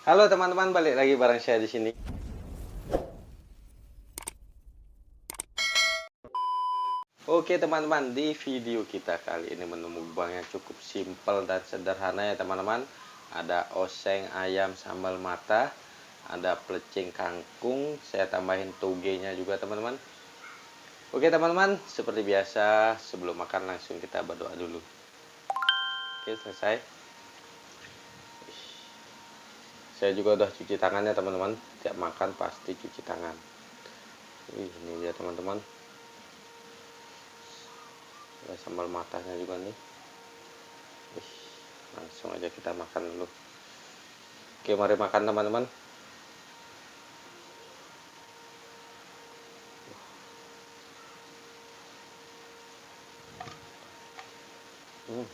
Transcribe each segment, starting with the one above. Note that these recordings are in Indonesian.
Halo teman-teman, balik lagi bareng saya di sini. Oke teman-teman, di video kita kali ini menu mukbang yang cukup simpel dan sederhana ya teman-teman. Ada oseng ayam sambal mata, ada plecing kangkung, saya tambahin togenya juga teman-teman. Oke teman-teman, seperti biasa sebelum makan langsung kita berdoa dulu. Oke, selesai. Saya juga udah cuci tangannya teman-teman. Tiap makan pasti cuci tangan. Ini dia teman-teman. Ada sambal matanya juga nih. Langsung aja kita makan dulu. Oke, mari makan teman-teman. Hmm.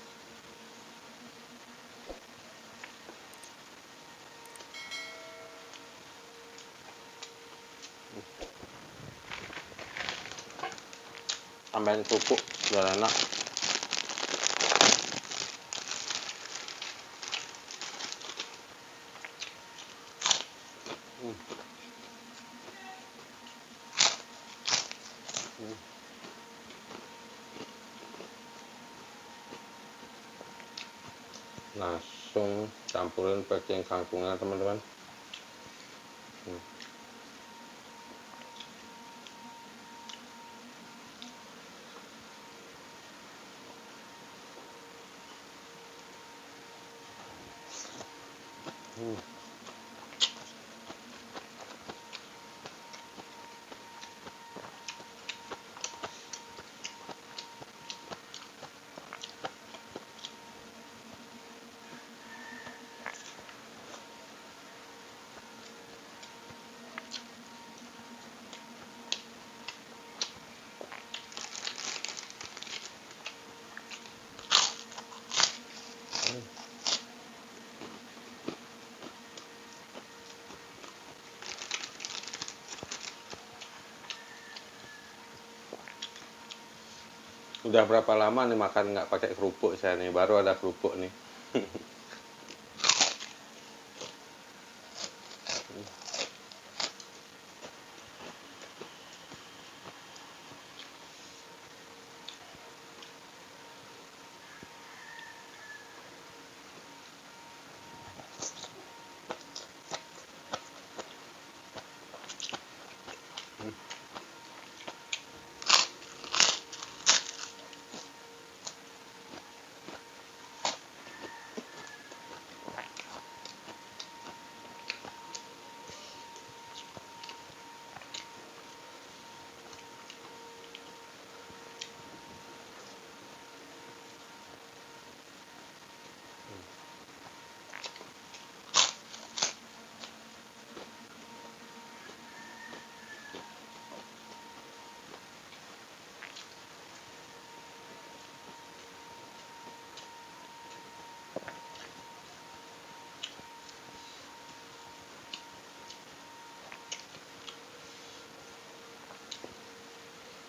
Tambahin kerupuk biar enak. Langsung campurin plecing kangkungnya teman-teman. Udah berapa lama nih makan nggak pakai kerupuk saya nih, baru ada kerupuk nih.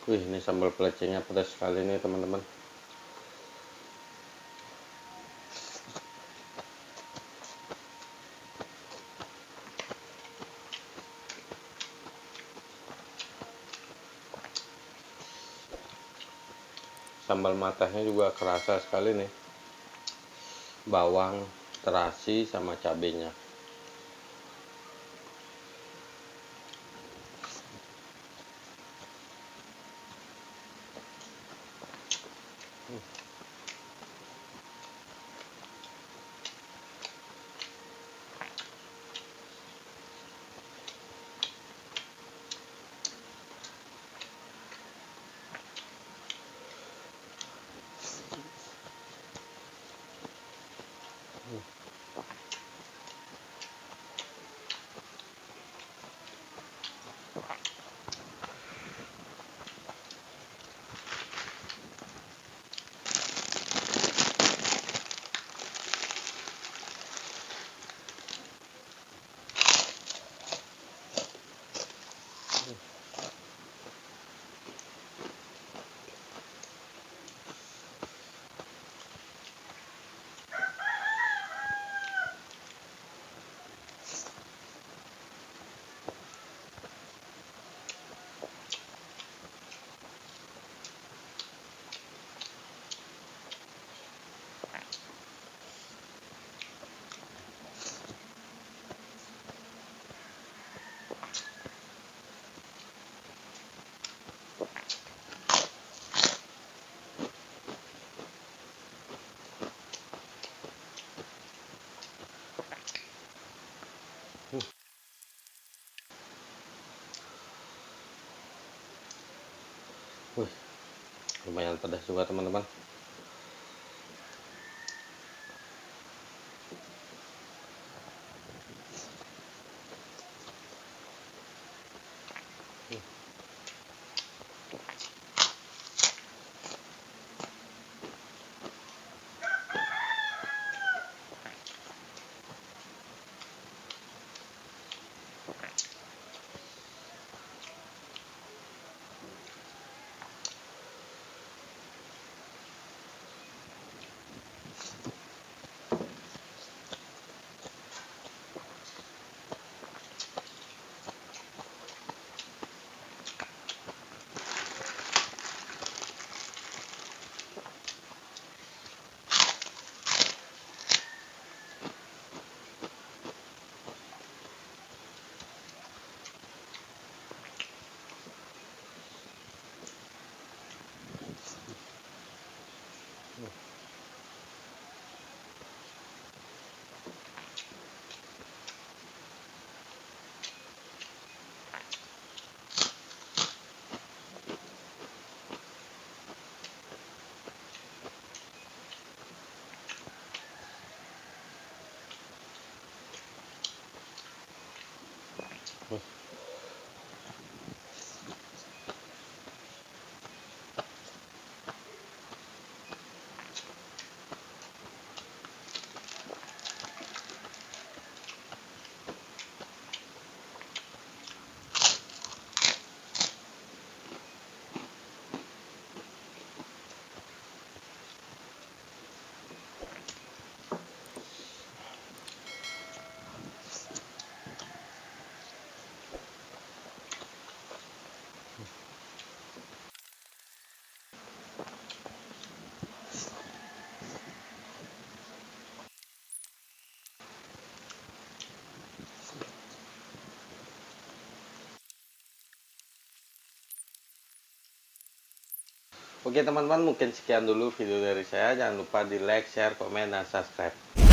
Wih, ini sambal pelecingnya pedas sekali nih teman-teman. Sambal matanya juga kerasa sekali nih. Bawang, terasi, sama cabenya. Wih, lumayan pedas juga teman-teman. Oke teman-teman, mungkin sekian dulu video dari saya. Jangan lupa di like, share, komen, dan subscribe.